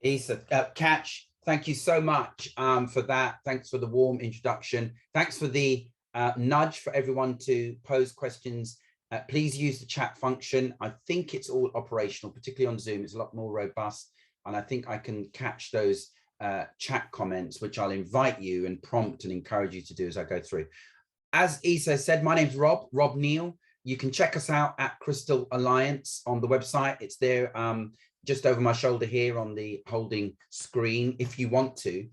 Isa, Catch, thank you so much for that. Thanks for the warm introduction. Thanks for the nudge for everyone to pose questions. Please use the chat function. I think it's all operational, particularly on Zoom. It's a lot more robust. And I think I can catch those chat comments, which I'll invite you and prompt and encourage you to do as I go through. As Isa said, my name's Rob Neal. You can check us out at Crystal Alliance on the website. It's there just over my shoulder here on the holding screen if you want to.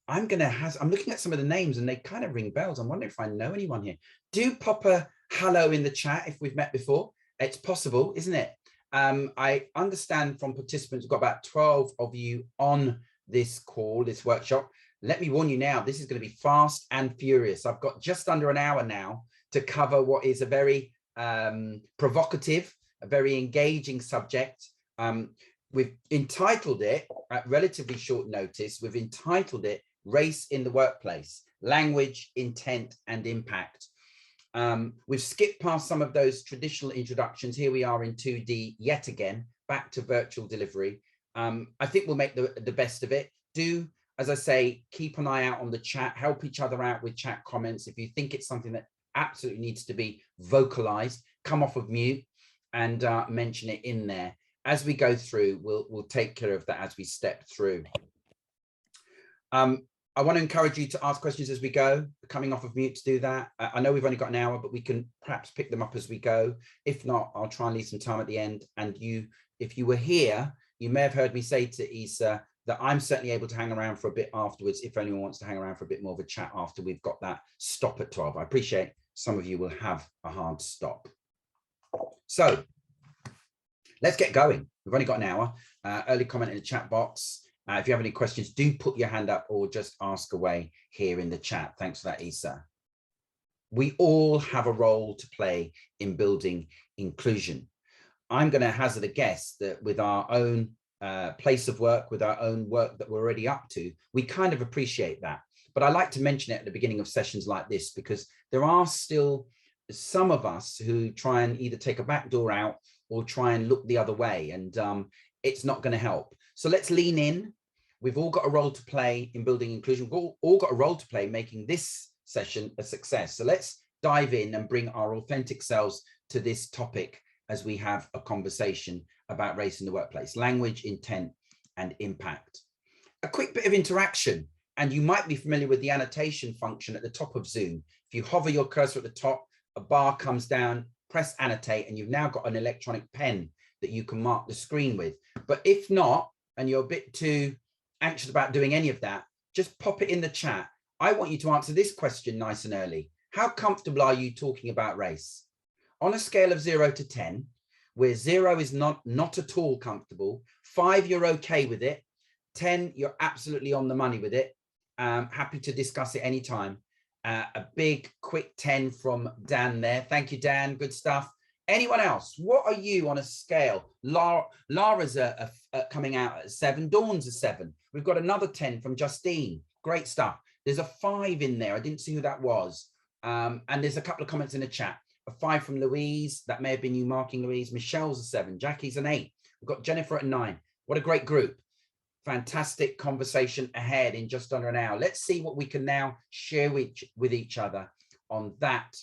I'm looking at some of the names and they kind of ring bells. I'm wondering if I know anyone here. Do pop a hello in the chat if we've met before. It's possible, isn't it? I understand from participants, we've got about 12 of you on this call, this workshop. Let me warn you now, this is going to be fast and furious. I've got just under an hour now to cover what is a very provocative, a very engaging subject. We've entitled it, at relatively short notice, we've entitled it Race in the Workplace, Language, Intent and Impact. We've skipped past some of those traditional introductions. Here we are in 2D yet again, back to virtual delivery. I think we'll make the best of it. Do, as I say, keep an eye out on the chat, help each other out with chat comments. If you think it's something that absolutely needs to be vocalized, come off of mute and mention it in there. As we go through, we'll take care of that as we step through. I want to encourage you to ask questions as we go, coming off of mute to do that. I know we've only got an hour, but we can perhaps pick them up as we go. If not, I'll try and leave some time at the end. And if you were here, you may have heard me say to Isa that I'm certainly able to hang around for a bit afterwards if anyone wants to hang around for a bit more of a chat after we've got that stop at 12. I appreciate some of you will have a hard stop. So let's get going. We've only got an hour. Early comment in the chat box. If you have any questions, do put your hand up or just ask away here in the chat. Thanks for that, Isa. We all have a role to play in building inclusion. I'm going to hazard a guess that with our own place of work, with our own work that we're already up to, we kind of appreciate that. But I like to mention it at the beginning of sessions like this because there are still some of us who try and either take a back door out or try and look the other way, and it's not going to help. So let's lean in. We've all got a role to play in building inclusion. We've all got a role to play making this session a success. So let's dive in and bring our authentic selves to this topic as we have a conversation about race in the workplace, language, intent, and impact. A quick bit of interaction, and you might be familiar with the annotation function at the top of Zoom. If you hover your cursor at the top, a bar comes down, press annotate, and you've now got an electronic pen that you can mark the screen with. But if not, and you're a bit too anxious about doing any of that, just pop it in the chat. I want you to answer this question nice and early. How comfortable are you talking about race? On a scale of 0 to 10, where 0 is not at all comfortable, 5, you're okay with it, 10, you're absolutely on the money with it, happy to discuss it anytime. A big quick 10 from Dan there. Thank you, Dan. Good stuff. Anyone else? What are you on a scale? Lara's coming out at 7. Dawn's a 7. We've got another 10 from Justine. Great stuff. There's a 5 in there. I didn't see who that was. And there's a couple of comments in the chat. A 5 from Louise. That may have been you marking Louise. Michelle's a 7. Jackie's an 8. We've got Jennifer at 9. What a great group. Fantastic conversation ahead in just under an hour. Let's see what we can now share with each other on that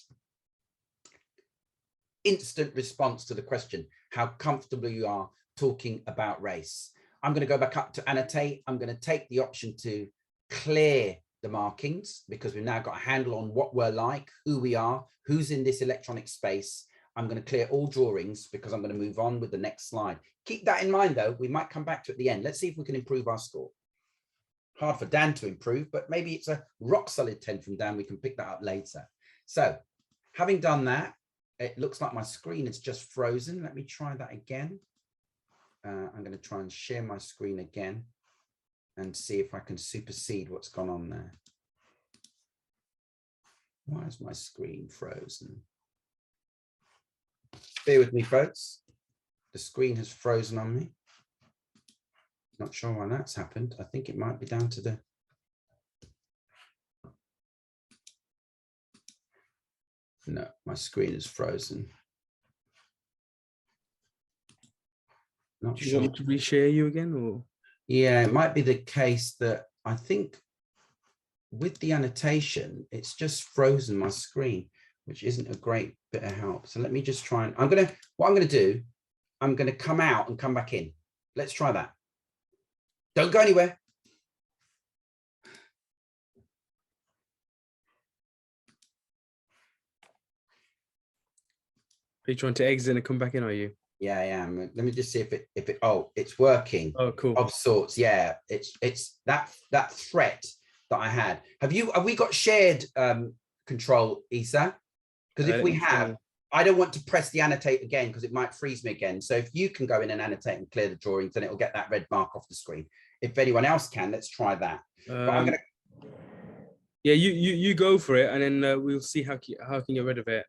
instant response to the question, how comfortable you are talking about race. I'm going to go back up to annotate. I'm going to take the option to clear the markings because we've now got a handle on what we're like, who we are, who's in this electronic space. I'm going to clear all drawings because I'm going to move on with the next slide. Keep that in mind, though. We might come back to it at the end. Let's see if we can improve our score. Hard for Dan to improve, but maybe it's a rock solid 10 from Dan. We can pick that up later. So having done that, it looks like my screen is just frozen. Let me try that again. I'm going to try and share my screen again and see if I can supersede what's gone on there. Why is my screen frozen? Bear with me, folks. The screen has frozen on me. Not sure why that's happened. I think it might be down to the... No, my screen is frozen. Not Do you sure. want me to reshare you again, or? Yeah, it might be the case that I think with the annotation, it's just frozen my screen, which isn't a great bit of help. So let me just try and what I'm gonna do, I'm gonna come out and come back in. Let's try that. Don't go anywhere. Are you trying to exit and come back in, are you? Yeah, I am. Let me just see if it oh, it's working. Oh, cool. Of sorts. Yeah, it's that threat that I had. Have we got shared control, Isa? Because if we have, I don't want to press the annotate again because it might freeze me again. So if you can go in and annotate and clear the drawings, then it'll get that red mark off the screen. If anyone else can, let's try that. But I'm gonna. Yeah, you go for it, and then we'll see how I can get rid of it.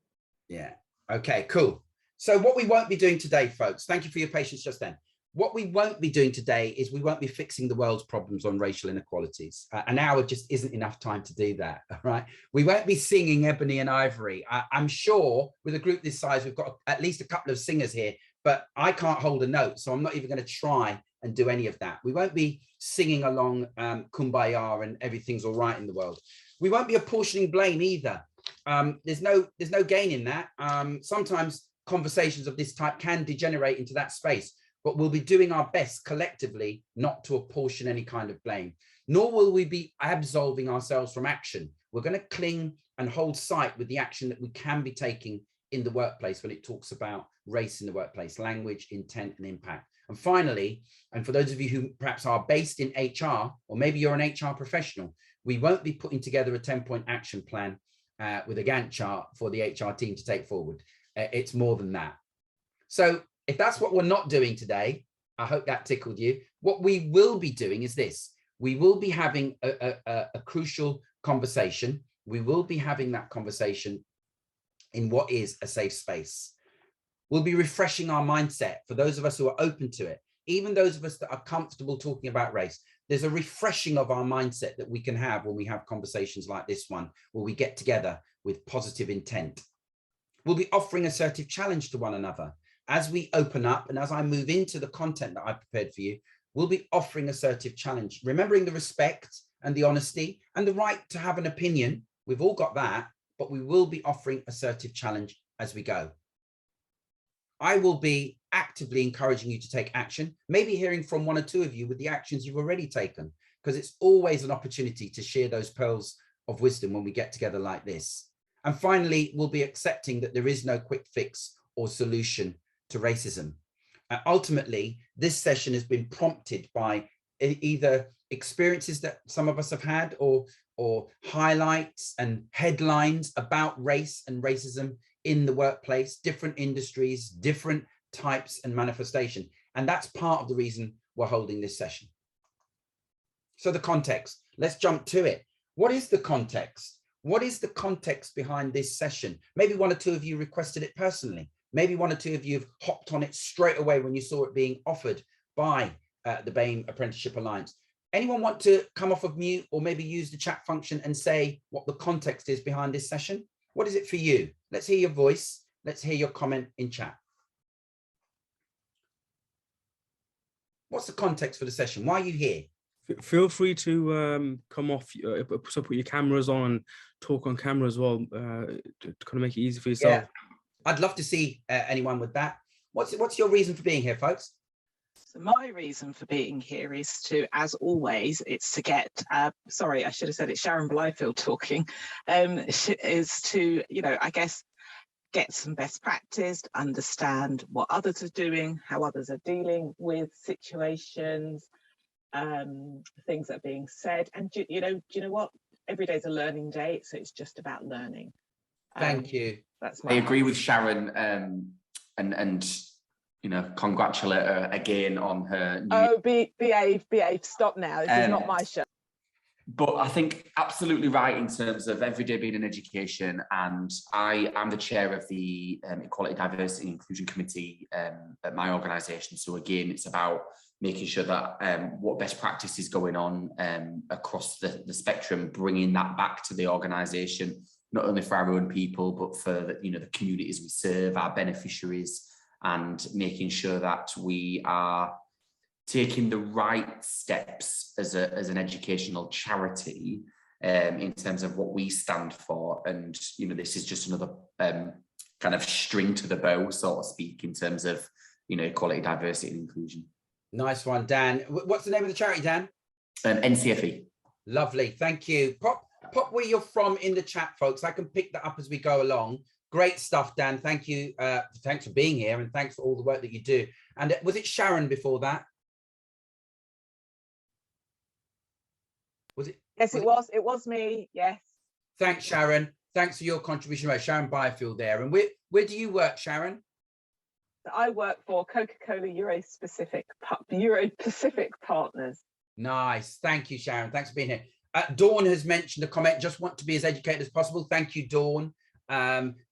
Yeah. Okay. Cool. So what we won't be doing today, folks. Thank you for your patience just then. What we won't be doing today is we won't be fixing the world's problems on racial inequalities. An hour just isn't enough time to do that, all right? We won't be singing Ebony and Ivory. I'm sure with a group this size, we've got at least a couple of singers here, but I can't hold a note, so I'm not even going to try and do any of that. We won't be singing along Kumbaya and everything's all right in the world. We won't be apportioning blame either. There's no gain in that. Sometimes conversations of this type can degenerate into that space, but we'll be doing our best collectively not to apportion any kind of blame, nor will we be absolving ourselves from action. We're going to cling and hold sight with the action that we can be taking in the workplace when it talks about race in the workplace, language, intent, and impact. And finally, and for those of you who perhaps are based in HR, or maybe you're an HR professional, we won't be putting together a 10-point action plan with a Gantt chart for the HR team to take forward. It's more than that. So if that's what we're not doing today, I hope that tickled you. What we will be doing is this. We will be having a crucial conversation. We will be having that conversation in what is a safe space. We'll be refreshing our mindset for those of us who are open to it, even those of us that are comfortable talking about race. There's a refreshing of our mindset that we can have when we have conversations like this one, where we get together with positive intent. We'll be offering assertive challenge to one another. As we open up and as I move into the content that I've prepared for you, we'll be offering assertive challenge, remembering the respect and the honesty and the right to have an opinion. We've all got that, but we will be offering assertive challenge as we go. I will be actively encouraging you to take action, maybe hearing from one or two of you with the actions you've already taken, because it's always an opportunity to share those pearls of wisdom when we get together like this. And finally, we'll be accepting that there is no quick fix or solution to racism. Ultimately, this session has been prompted by either experiences that some of us have had or highlights and headlines about race and racism in the workplace, different industries, different types and manifestation. And that's part of the reason we're holding this session. So the context, let's jump to it. What is the context? What is the context behind this session? Maybe one or two of you requested it personally. Maybe one or two of you have hopped on it straight away when you saw it being offered by the BAME Apprenticeship Alliance. Anyone want to come off of mute or maybe use the chat function and say what the context is behind this session? What is it for you? Let's hear your voice. Let's hear your comment in chat. What's the context for the session? Why are you here? Feel free to come off, so put your cameras on and talk on camera as well, to kind of make it easy for yourself. Yeah. I'd love to see anyone with that. What's your reason for being here, folks? So my reason for being here is to, as always, it's to get, sorry, I should have said it's Sharon Blyfield talking, is to, I guess, get some best practice, understand what others are doing, how others are dealing with situations, things that are being said. And do you know what? Every day's a learning day, so it's just about learning. Thank you. I agree with Sharon, and congratulate her again on her new... behave, stop now. This is not my show. But I think absolutely right in terms of every day being an education, and I am the chair of the Equality, Diversity and Inclusion Committee at my organisation. So again, it's about making sure that what best practice is going on across the spectrum, bringing that back to the organisation, not only for our own people, but for the communities we serve, our beneficiaries, and making sure that we are taking the right steps as an educational charity in terms of what we stand for. And, you know, this is just another kind of string to the bow, so to speak, in terms of, you know, equality, diversity and inclusion. Nice one, Dan. What's the name of the charity, Dan? NCFE. Lovely, thank you. Pop where you're from in the chat, folks. I can pick that up as we go along. Great stuff, Dan. Thank you. Thanks for being here, and thanks for all the work that you do. And was it Sharon before that? Was it? Yes, it was. It was me. Yes. Thanks, Sharon. Thanks for your contribution. Right, Sharon Byfield there. And where do you work, Sharon? I work for Coca-Cola Euro-Pacific Partners. Nice. Thank you, Sharon. Thanks for being here. Dawn has mentioned a comment, just want to be as educated as possible. Thank you, Dawn.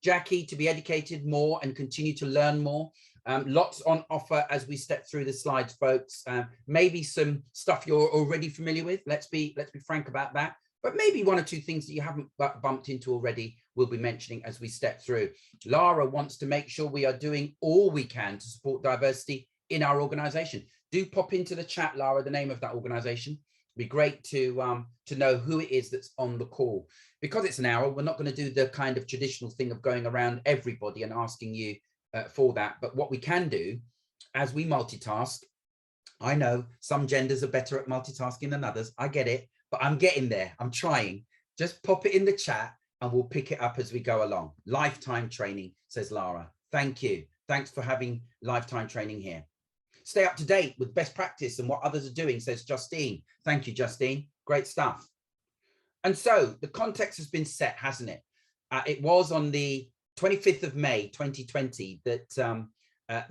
Jackie, to be educated more and continue to learn more. Lots on offer as we step through the slides, folks. Maybe some stuff you're already familiar with. Let's be frank about that. But maybe one or two things that you haven't bumped into already we'll be mentioning as we step through. Lara wants to make sure we are doing all we can to support diversity in our organization. Do pop into the chat, Lara, the name of that organization. It'd be great to know who it is that's on the call. Because it's an hour, we're not going to do the kind of traditional thing of going around everybody and asking you for that. But what we can do as we multitask, I know some genders are better at multitasking than others. I get it, but I'm getting there. I'm trying. Just pop it in the chat and we'll pick it up as we go along. Lifetime training, says Lara. Thank you. Thanks for having lifetime training here. Stay up to date with best practice and what others are doing, says Justine. Thank you, Justine. Great stuff. And so the context has been set, hasn't it? It was on the 25th of May, 2020, that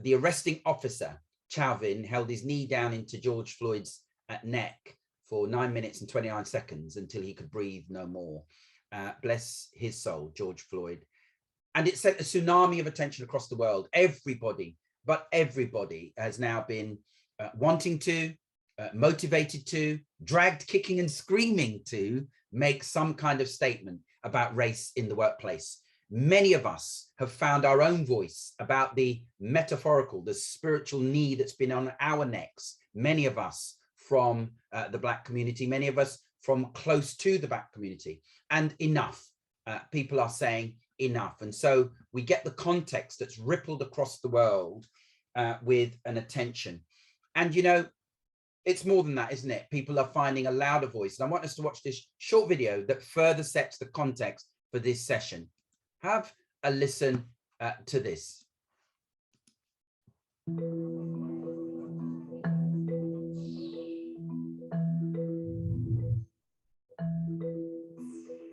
the arresting officer, Chauvin, held his knee down into George Floyd's neck for 9 minutes and 29 seconds until he could breathe no more. Bless his soul, George Floyd. And it sent a tsunami of attention across the world. Everybody, but everybody has now been wanting to, motivated to, dragged kicking and screaming to make some kind of statement about race in the workplace. Many of us have found our own voice about the metaphorical, the spiritual knee that's been on our necks. Many of us from the Black community, many of us from close to the Black community. And enough, people are saying enough. And so we get the context that's rippled across the world with an attention. And, you know, it's more than that, isn't it? People are finding a louder voice. And I want us to watch this short video that further sets the context for this session. Have a listen to this.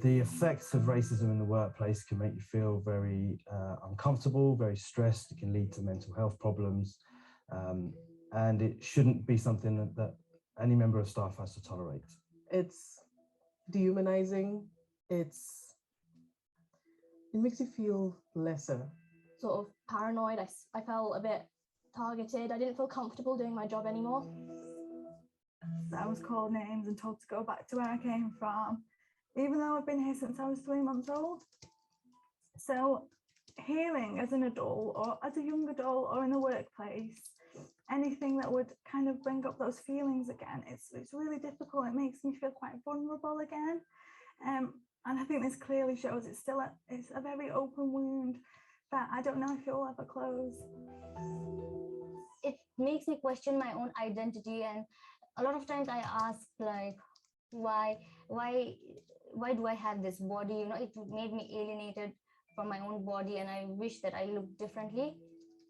The effects of racism in the workplace can make you feel very uncomfortable, very stressed. It can lead to mental health problems. And it shouldn't be something that any member of staff has to tolerate. It's dehumanizing. It makes you feel lesser. Sort of paranoid. I felt a bit targeted. I didn't feel comfortable doing my job anymore. I was called names and told to go back to where I came from, even though I've been here since I was 3 months old. So hearing as an adult or as a young adult or in the workplace, anything that would kind of bring up those feelings again, it's really difficult. It makes me feel quite vulnerable again. And I think this clearly shows it's a very open wound that I don't know if it will ever close. It makes me question my own identity, and a lot of times I ask, like, why do I have this body? You know, it made me alienated from my own body, and I wish that I looked differently.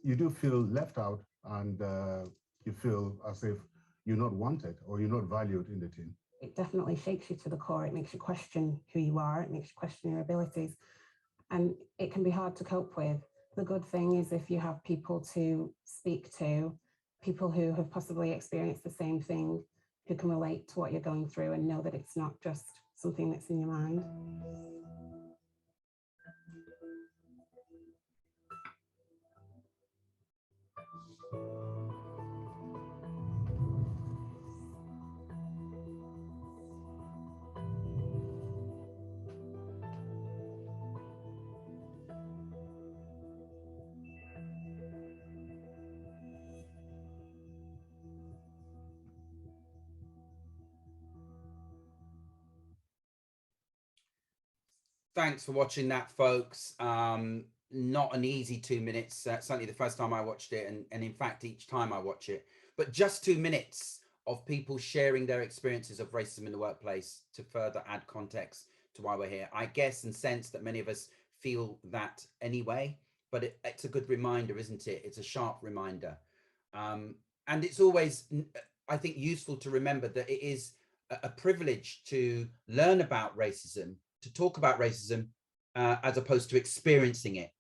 You do feel left out, and you feel as if you're not wanted or you're not valued in the team. It definitely shakes you to the core. It makes you question who you are. It makes you question your abilities. And it can be hard to cope with. The good thing is if you have people to speak to, people who have possibly experienced the same thing, who can relate to what you're going through and know that it's not just something that's in your mind. Thanks for watching that, folks. Not an easy 2 minutes, certainly the first time I watched it, and in fact, each time I watch it, but just 2 minutes of people sharing their experiences of racism in the workplace to further add context to why we're here. I guess and sense that many of us feel that anyway, but it's a good reminder, isn't it? It's a sharp reminder. And it's always, I think, useful to remember that it is a privilege to learn about racism, to talk about racism, as opposed to experiencing it.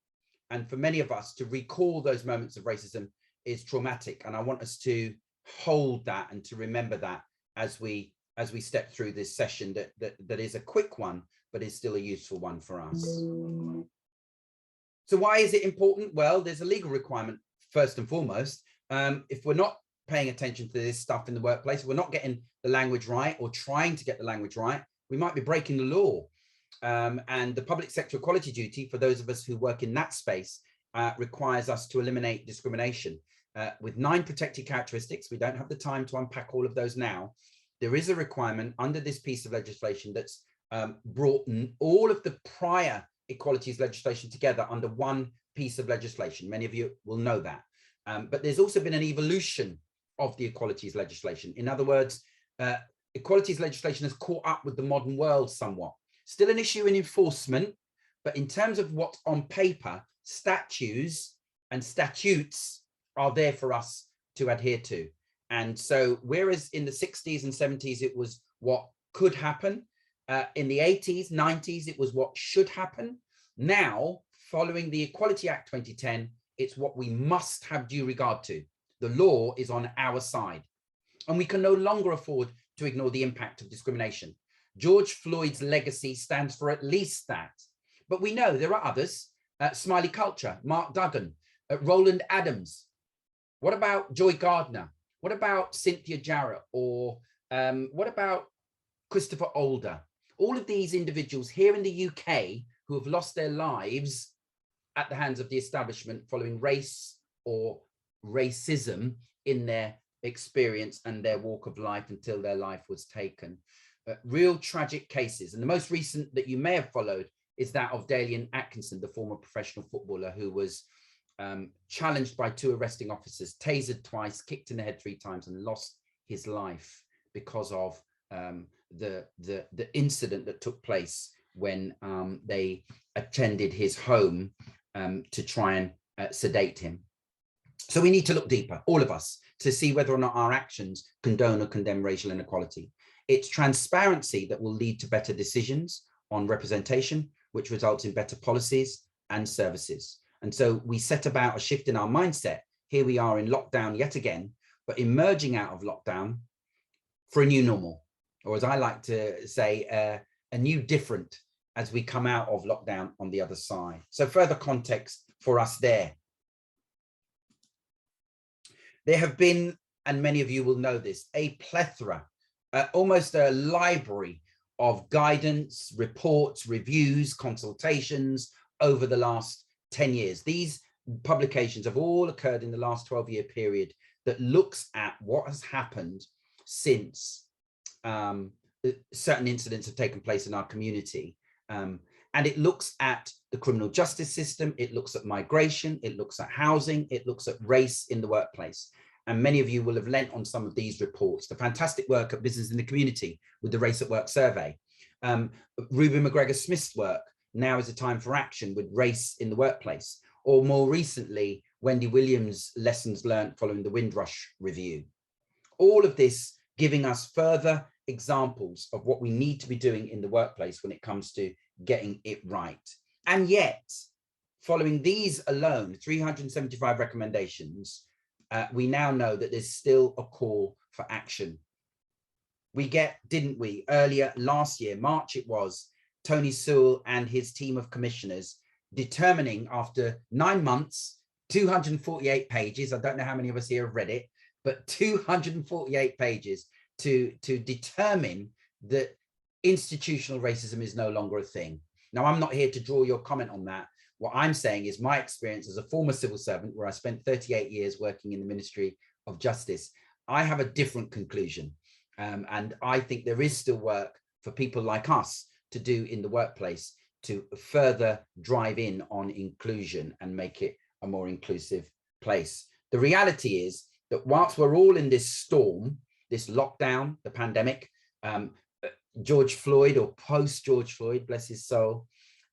And for many of us, to recall those moments of racism is traumatic. And I want us to hold that and to remember that as we step through this session that is a quick one, but is still a useful one for us. So why is it important? Well, there's a legal requirement, first and foremost. If we're not paying attention to this stuff in the workplace, if we're not getting the language right or trying to get the language right, we might be breaking the law. And the public sector equality duty, for those of us who work in that space, requires us to eliminate discrimination. With 9 protected characteristics, we don't have the time to unpack all of those now. There is a requirement under this piece of legislation that's brought all of the prior equalities legislation together under one piece of legislation. Many of you will know that. But there's also been an evolution of the equalities legislation. In other words, equalities legislation has caught up with the modern world somewhat. Still an issue in enforcement, but in terms of what's on paper, statutes and statutes are there for us to adhere to. And so whereas in the 60s and 70s, it was what could happen, in the 80s, 90s, it was what should happen. Now, following the Equality Act 2010, it's what we must have due regard to. The law is on our side, and we can no longer afford to ignore the impact of discrimination. George Floyd's legacy stands for at least that. But we know there are others, Smiley Culture, Mark Duggan, Roland Adams. What about Joy Gardner? What about Cynthia Jarrett? Or what about Christopher Older? All of these individuals here in the UK who have lost their lives at the hands of the establishment following race or racism in their experience and their walk of life until their life was taken. Real tragic cases. And the most recent that you may have followed is that of Dalian Atkinson, the former professional footballer who was challenged by 2 arresting officers, tasered twice, kicked in the head 3 times, and lost his life because of the incident that took place when they attended his home to try and sedate him. So we need to look deeper, all of us, to see whether or not our actions condone or condemn racial inequality. It's transparency that will lead to better decisions on representation, which results in better policies and services. And so we set about a shift in our mindset. Here we are in lockdown yet again, but emerging out of lockdown for a new normal, or as I like to say, a new different as we come out of lockdown on the other side. So further context for us there. There have been, and many of you will know this, a plethora, almost a library of guidance, reports, reviews, consultations over the last 10 years. These publications have all occurred in the last 12-year period that looks at what has happened since certain incidents have taken place in our community. And it looks at the criminal justice system, it looks at migration, it looks at housing, it looks at race in the workplace. And many of you will have lent on some of these reports. The fantastic work at Business in the Community with the Race at Work survey. Ruby McGregor-Smith's work, Now is a Time for Action with Race in the Workplace. Or more recently, Wendy Williams' Lessons Learned following the Windrush Review. All of this giving us further examples of what we need to be doing in the workplace when it comes to getting it right. And yet, following these alone, 375 recommendations, we now know that there's still a call for action. We didn't we, earlier last year, March it was, Tony Sewell and his team of commissioners determining after 9 months, 248 pages, I don't know how many of us here have read it, but 248 pages to determine that institutional racism is no longer a thing. Now, I'm not here to draw your comment on that. What I'm saying is my experience as a former civil servant, where I spent 38 years working in the Ministry of Justice, I have a different conclusion. And I think there is still work for people like us to do in the workplace to further drive in on inclusion and make it a more inclusive place. The reality is that whilst we're all in this storm, this lockdown, the pandemic, George Floyd or post George Floyd, bless his soul,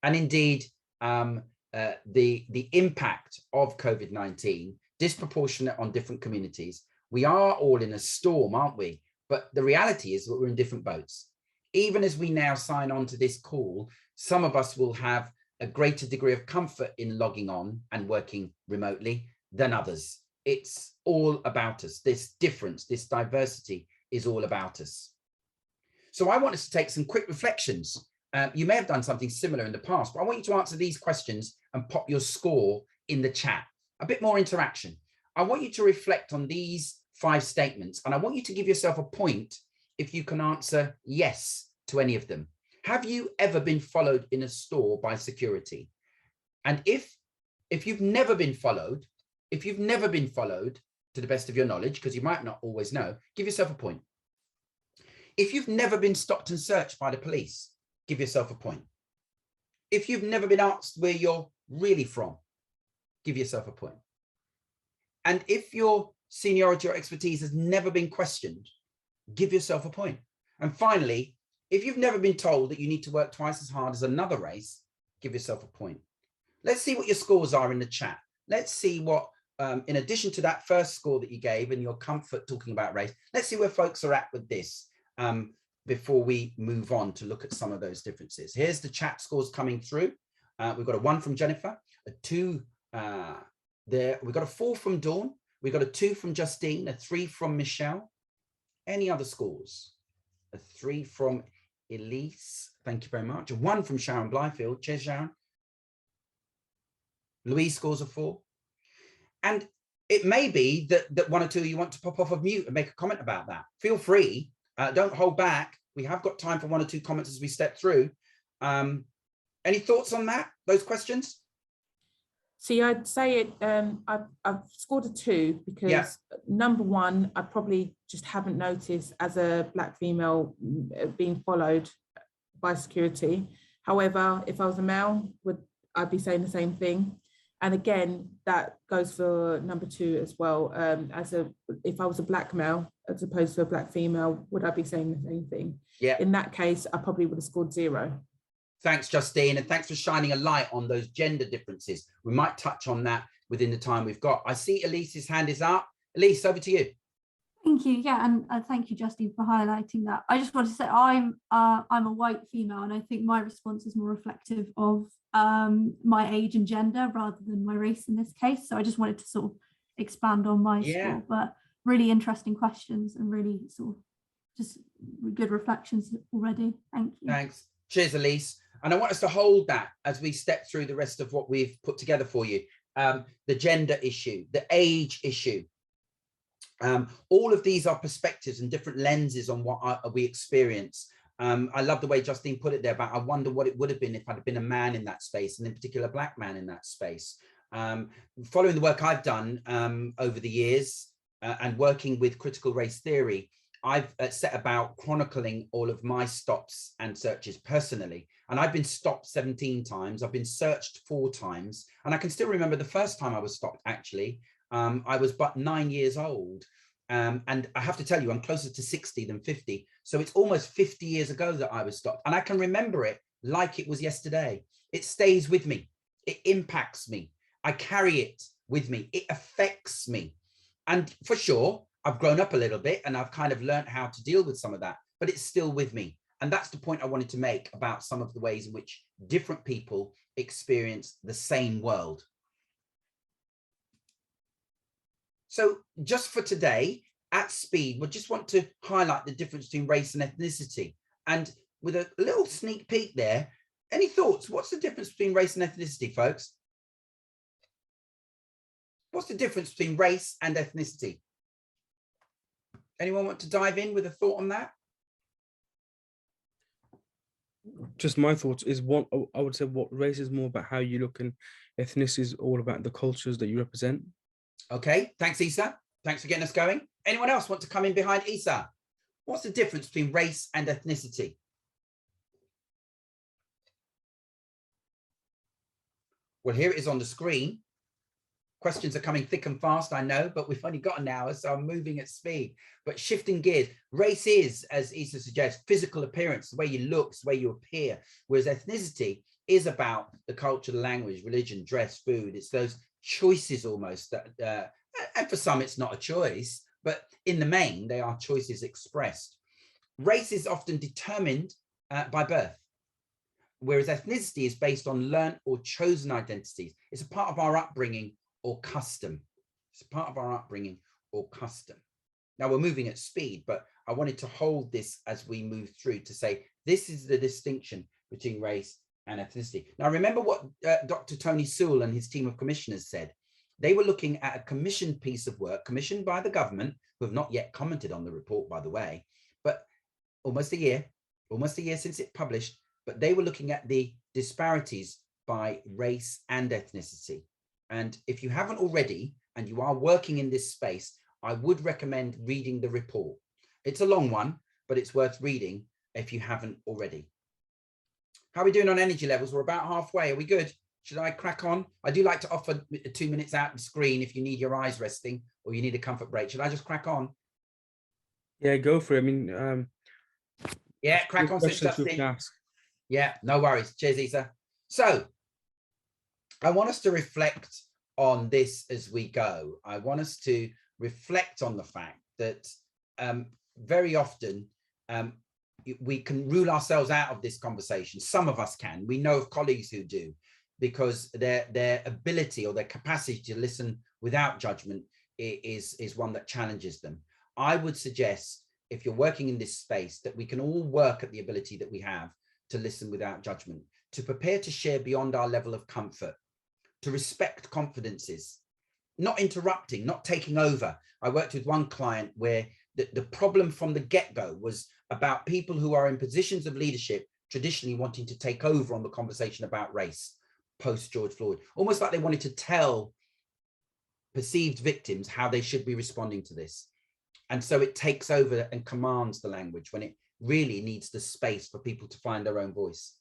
and indeed the impact of COVID-19 disproportionate on different communities. We are all in a storm, aren't we? But the reality is that we're in different boats. Even as we now sign on to this call, some of us will have a greater degree of comfort in logging on and working remotely than others. It's all about us. This difference, this diversity is all about us. So I want us to take some quick reflections. You may have done something similar in the past, but I want you to answer these questions and pop your score in the chat. A bit more interaction. I want you to reflect on these 5 statements, and I want you to give yourself a point if you can answer yes to any of them. Have you ever been followed in a store by security? And if you've never been followed, to the best of your knowledge, because you might not always know, give yourself a point. If you've never been stopped and searched by the police, give yourself a point. If you've never been asked where you're really from, give yourself a point. And if your seniority or expertise has never been questioned, give yourself a point. And finally, if you've never been told that you need to work twice as hard as another race, give yourself a point. Let's see what your scores are in the chat. Let's see what, in addition to that first score that you gave and your comfort talking about race, let's see where folks are at with this before we move on to look at some of those differences. Here's the chat scores coming through. We've got a 1 from Jennifer, a 2 there. We've got a 4 from Dawn. We've got a 2 from Justine, a 3 from Michelle. Any other scores? A 3 from Elise. Thank you very much. A 1 from Sharon Blyfield. Cheers, Sharon. Louise scores a 4. And it may be that 1 or 2 of you want to pop off of mute and make a comment about that. Feel free. Don't hold back. We have got time for 1 or 2 comments as we step through. Any thoughts on that? Those questions? See, I'd say it. I've scored a 2 because number 1, I probably just haven't noticed as a Black female being followed by security. However, if I was a male, I'd be saying the same thing. And again, that goes for number 2 as well. If I was a Black male as opposed to a Black female, would I be saying the same thing? Yeah. In that case, I probably would have scored 0. Thanks, Justine, and thanks for shining a light on those gender differences. We might touch on that within the time we've got. I see Elise's hand is up. Elise, over to you. Thank you. Yeah, and thank you, Justine, for highlighting that. I just want to say I'm a white female, and I think my response is more reflective of my age and gender rather than my race in this case. So I just wanted to sort of expand on my score, but really interesting questions and really sort of just good reflections already. Thank you. Thanks. Cheers, Elise. And I want us to hold that as we step through the rest of what we've put together for you. The gender issue, the age issue. All of these are perspectives and different lenses on what we experience. I love the way Justine put it there about, I wonder what it would have been if I'd been a man in that space, and in particular, a Black man in that space. Following the work I've done over the years and working with critical race theory, I've set about chronicling all of my stops and searches personally. And I've been stopped 17 times. I've been searched 4 times. And I can still remember the first time I was stopped, actually. I was but 9 years old. And I have to tell you, I'm closer to 60 than 50. So it's almost 50 years ago that I was stopped. And I can remember it like it was yesterday. It stays with me. It impacts me. I carry it with me. It affects me. And for sure, I've grown up a little bit and I've kind of learned how to deal with some of that, but it's still with me. And that's the point I wanted to make about some of the ways in which different people experience the same world. So just for today, at speed, we just want to highlight the difference between race and ethnicity. And with a little sneak peek there, any thoughts? What's the difference between race and ethnicity, folks? What's the difference between race and ethnicity? Anyone want to dive in with a thought on that? Just my thoughts is what I would say, what race is more about how you look, and ethnicity is all about the cultures that you represent. Okay, thanks, Isa. Thanks for getting us going. Anyone else want to come in behind Isa? What's the difference between race and ethnicity? Well, here it is on the screen. Questions are coming thick and fast, I know, but we've only got an hour, so I'm moving at speed. But shifting gears, race is, as Issa suggests, physical appearance, the way you look, the way you appear, whereas ethnicity is about the culture, the language, religion, dress, food. It's those choices almost that, and for some it's not a choice, but in the main, they are choices expressed. Race is often determined by birth, whereas ethnicity is based on learned or chosen identities. It's a part of our upbringing or custom. It's a part of our upbringing or custom. Now we're moving at speed, but I wanted to hold this as we move through to say, this is the distinction between race and ethnicity. Now remember what Dr. Tony Sewell and his team of commissioners said. They were looking at a commissioned piece of work, commissioned by the government, who have not yet commented on the report, by the way, but almost a year since it published, but they were looking at the disparities by race and ethnicity. And if you haven't already, and you are working in this space, I would recommend reading the report. It's a long one, but it's worth reading if you haven't already. How are we doing on energy levels? We're about halfway. Are we good? Should I crack on? I do like to offer 2 minutes out the screen if you need your eyes resting or you need a comfort break. Should I just crack on? Yeah, go for it. I mean, yeah, crack on. Yeah, no worries. Cheers, Isa. So I want us to reflect on this as we go. I want us to reflect on the fact that very often we can rule ourselves out of this conversation. Some of us can. We know of colleagues who do, because their ability or their capacity to listen without judgment is one that challenges them. I would suggest, if you're working in this space, that we can all work at the ability that we have to listen without judgment, to prepare to share beyond our level of comfort, to respect confidences, not interrupting, not taking over. I worked with one client where the problem from the get-go was about people who are in positions of leadership traditionally wanting to take over on the conversation about race post George Floyd, almost like they wanted to tell perceived victims how they should be responding to this. And so it takes over and commands the language when it really needs the space for people to find their own voice.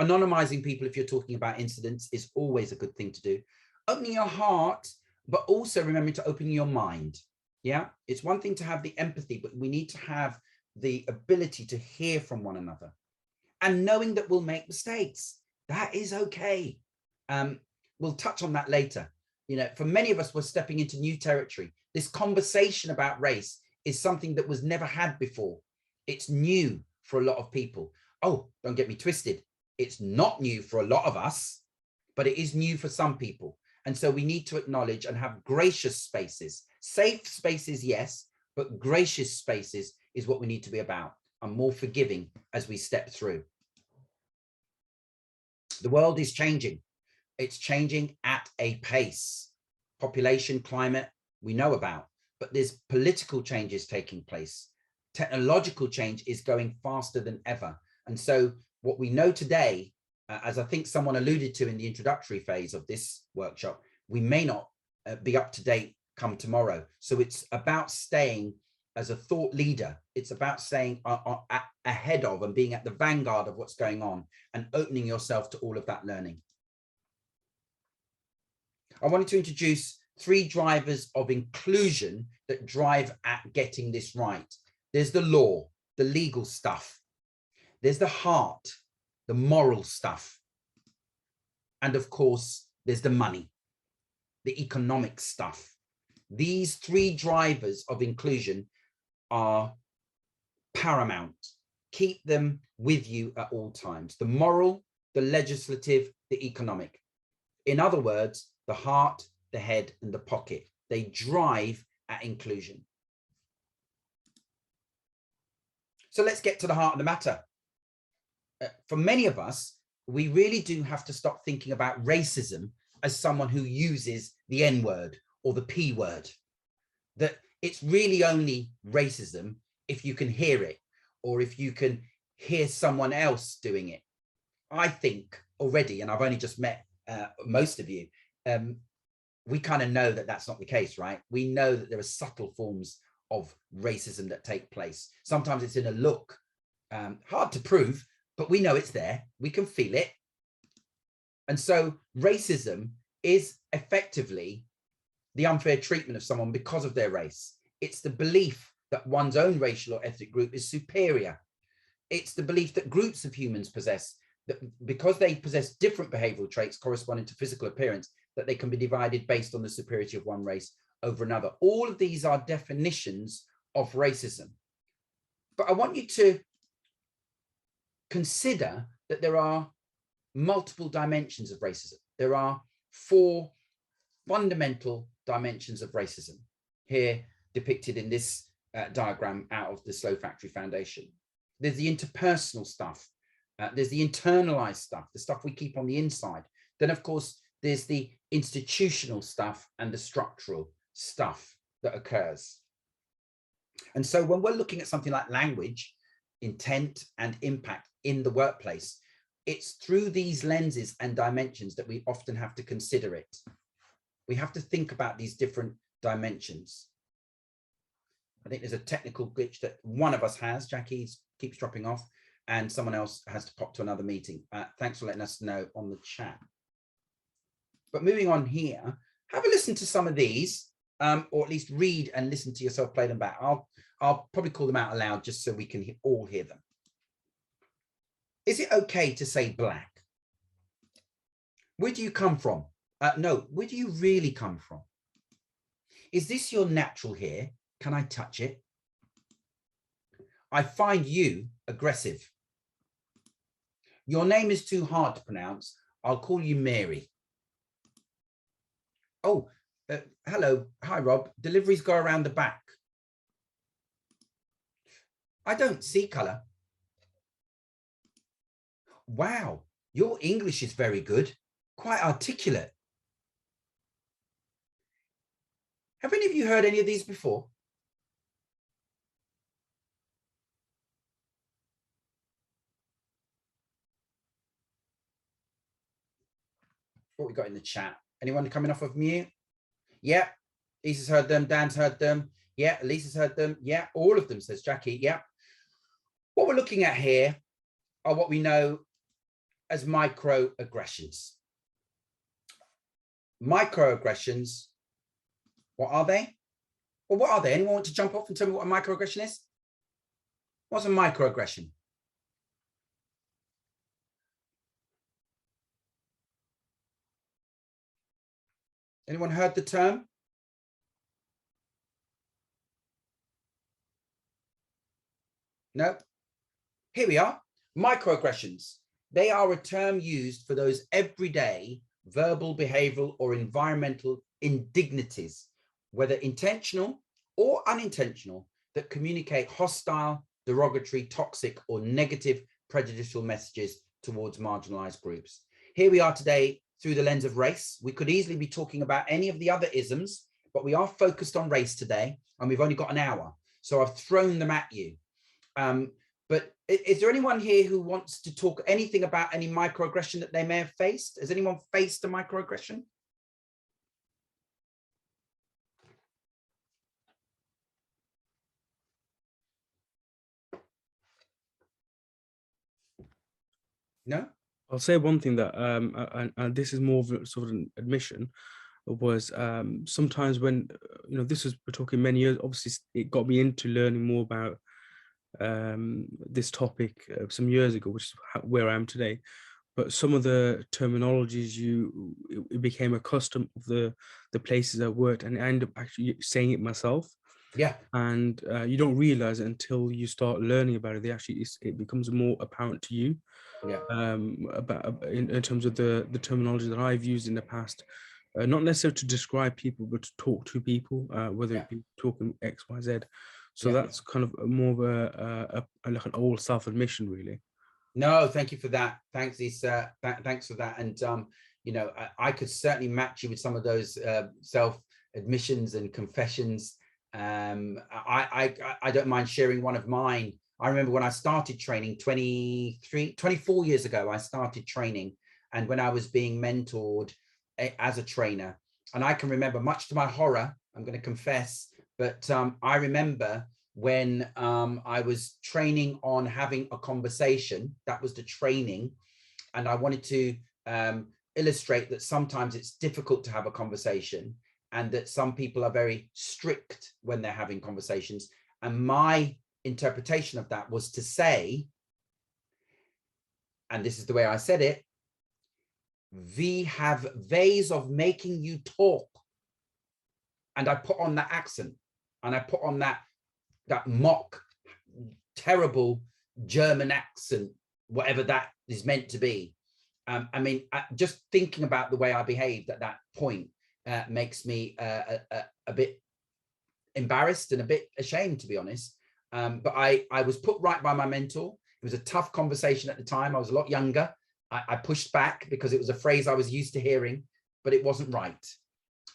Anonymizing people, if you're talking about incidents, is always a good thing to do. Opening your heart, but also remembering to open your mind. Yeah, it's one thing to have the empathy, but we need to have the ability to hear from one another, and knowing that we'll make mistakes. That is okay. We'll touch on that later. You know, for many of us, we're stepping into new territory. This conversation about race is something that was never had before. It's new for a lot of people. Oh, don't get me twisted. It's not new for a lot of us, but it is new for some people. And so we need to acknowledge and have gracious spaces. Safe spaces, yes, but gracious spaces is what we need to be about, and more forgiving as we step through. The world is changing. It's changing at a pace. Population, climate, we know about, but there's political changes taking place. Technological change is going faster than ever. And so what we know today, as I think someone alluded to in the introductory phase of this workshop, we may not be up to date come tomorrow. So it's about staying as a thought leader. It's about staying ahead of and being at the vanguard of what's going on and opening yourself to all of that learning. I wanted to introduce 3 drivers of inclusion that drive at getting this right. There's the law, the legal stuff. There's the heart, the moral stuff. And of course, there's the money, the economic stuff. These 3 drivers of inclusion are paramount. Keep them with you at all times. The moral, the legislative, the economic. In other words, the heart, the head, and the pocket. They drive at inclusion. So let's get to the heart of the matter. For many of us, we really do have to stop thinking about racism as someone who uses the N word or the P word. That it's really only racism if you can hear it, or if you can hear someone else doing it. I think already, and I've only just met most of you, we kind of know that that's not the case, right? We know that there are subtle forms of racism that take place. Sometimes it's in a look, hard to prove, but we know it's there. We can feel it. And so racism is effectively the unfair treatment of someone because of their race. It's the belief that one's own racial or ethnic group is superior. It's the belief that groups of humans possess, that because they possess different behavioral traits corresponding to physical appearance, that they can be divided based on the superiority of one race over another. All of these are definitions of racism. But I want you to consider that there are multiple dimensions of racism. There are 4 fundamental dimensions of racism, here depicted in this diagram out of the Slow Factory Foundation. There's the interpersonal stuff. There's the internalized stuff, the stuff we keep on the inside. Then, of course, there's the institutional stuff and the structural stuff that occurs. And so when we're looking at something like language, intent, and impact in the workplace, it's through these lenses and dimensions that we often have to consider it. We have to think about these different dimensions. I think there's a technical glitch that one of us has. Jackie keeps dropping off, and someone else has to pop to another meeting. Thanks for letting us know on the chat. But moving on here, have a listen to some of these, or at least read and listen to yourself play them back. I'll probably call them out aloud just so we can all hear them. Is it okay to say black? Where do you come from? No, where do you really come from? Is this your natural hair? Can I touch it? I find you aggressive. Your name is too hard to pronounce. I'll call you Mary. Oh, hello. Hi, Rob. Deliveries go around the back. I don't see colour. Wow, your English is very good. Quite articulate. Have any of you heard any of these before? What we got in the chat? Anyone coming off of mute? Yeah, Lisa's heard them. Dan's heard them. Yeah, Lisa's heard them. Yeah, all of them, says Jackie. Yeah. What we're looking at here are what we know as microaggressions. Microaggressions, what are they? Well, what are they? Anyone want to jump off and tell me what a microaggression is? What's a microaggression? Anyone heard the term? No? Here we are. Microaggressions. They are a term used for those everyday verbal, behavioral, or environmental indignities, whether intentional or unintentional, that communicate hostile, derogatory, toxic, or negative prejudicial messages towards marginalized groups. Here we are today through the lens of race. We could easily be talking about any of the other isms, but we are focused on race today, and we've only got an hour. So I've thrown them at you. But is there anyone here who wants to talk anything about any microaggression that they may have faced? Has anyone faced a microaggression? No? I'll say one thing that, and this is more of a sort of an admission, was sometimes when, this is, we're talking many years, obviously it got me into learning more about this topic some years ago, which is where I am today. But some of the terminologies it became a custom of the places I worked, and I ended up actually saying it myself. Yeah. And you don't realize it until you start learning about it. It becomes more apparent to you. Yeah. About in terms of the terminology that I've used in the past, not necessarily to describe people, but to talk to people, whether it be talking X, Y, Z. So that's kind of more of like an old self-admission, really. No, thank you for that. Thanks, Lisa. Thanks for that. And I could certainly match you with some of those self-admissions and confessions. I don't mind sharing one of mine. I remember when I started training 24 years ago, I started training, and when I was being mentored as a trainer, and I can remember, much to my horror, I'm going to confess, but I remember when I was training on having a conversation. That was the training, and I wanted to illustrate that sometimes it's difficult to have a conversation, and that some people are very strict when they're having conversations. And my interpretation of that was to say, and this is the way I said it, we have ways of making you talk. And I put on that accent, and I put on that mock, terrible German accent, whatever that is meant to be. I mean, just thinking about the way I behaved at that point makes me a bit embarrassed and a bit ashamed, to be honest. But I was put right by my mentor. It was a tough conversation at the time. I was a lot younger. I pushed back because it was a phrase I was used to hearing, but it wasn't right.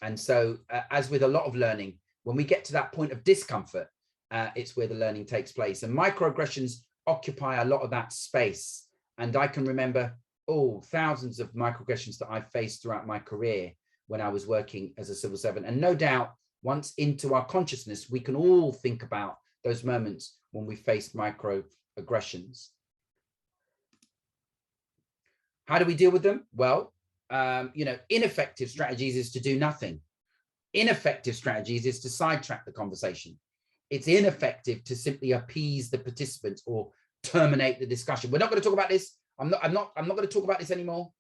And so, as with a lot of learning, when we get to that point of discomfort, it's where the learning takes place. And microaggressions occupy a lot of that space. And I can remember, thousands of microaggressions that I faced throughout my career when I was working as a civil servant. And no doubt, once into our consciousness, we can all think about those moments when we faced microaggressions. How do we deal with them? Well, ineffective strategies is to do nothing. Ineffective strategies is to sidetrack the conversation. It's ineffective to simply appease the participants or terminate the discussion. We're not going to talk about this. I'm not going to talk about this anymore,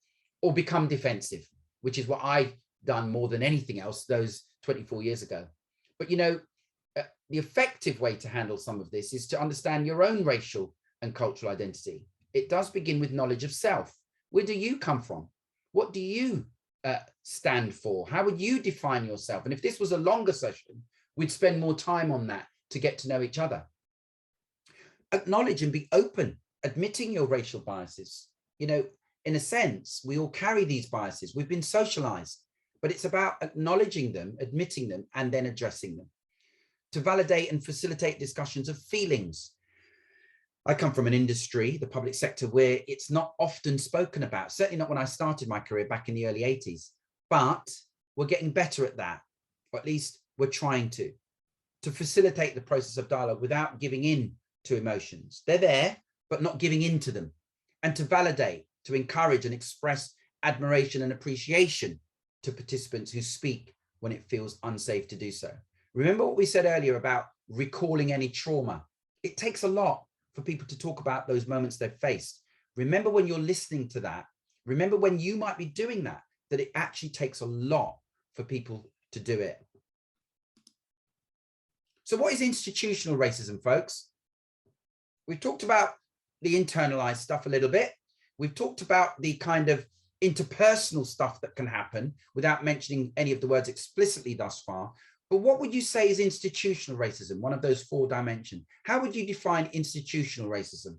or become defensive, which is what I've done more than anything else those 24 years ago. But the effective way to handle some of this is to understand your own racial and cultural identity. It does begin with knowledge of self. Where do you come from? What do you stand for? How would you define yourself? And if this was a longer session, we'd spend more time on that to get to know each other. Acknowledge and be open, admitting your racial biases. In a sense, we all carry these biases. We've been socialized, but it's about acknowledging them, admitting them, and then addressing them. To validate and facilitate discussions of feelings. I come from an industry, the public sector, where it's not often spoken about, certainly not when I started my career back in the early 80s, but we're getting better at that, or at least we're trying to facilitate the process of dialogue without giving in to emotions. They're there, but not giving in to them, and to validate, to encourage and express admiration and appreciation to participants who speak when it feels unsafe to do so. Remember what we said earlier about recalling any trauma. It takes a lot for people to talk about those moments they've faced. Remember when you're listening to that, remember when you might be doing that it actually takes a lot for people to do it. So what is institutional racism, folks? We've talked about the internalized stuff a little bit. We've talked about the kind of interpersonal stuff that can happen without mentioning any of the words explicitly thus far. But what would you say is institutional racism, one of those 4 dimensions? How would you define institutional racism?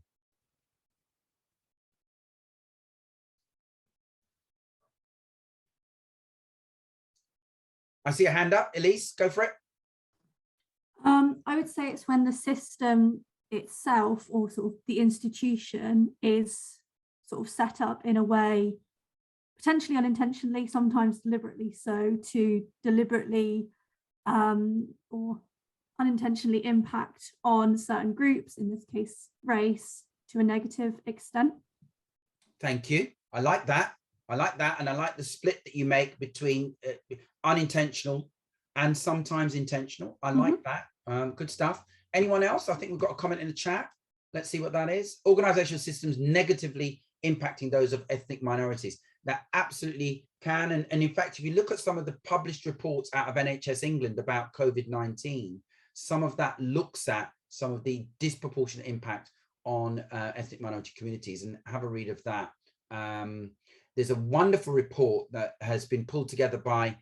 I see a hand up. Elise, go for it. I would say it's when the system itself, or sort of the institution, is sort of set up in a way, potentially unintentionally, sometimes deliberately so, to deliberately or unintentionally impact on certain groups, in this case race, to a negative extent. Thank you. I like that. I like that. And I like the split that you make between unintentional and sometimes intentional. I like that. Good stuff. Anyone else? I think we've got a comment in the chat. Let's see what that is. Organizational systems negatively impacting those of ethnic minorities. That absolutely can. And in fact, if you look at some of the published reports out of NHS England about COVID-19, some of that looks at some of the disproportionate impact on ethnic minority communities, and have a read of that. There's a wonderful report that has been pulled together by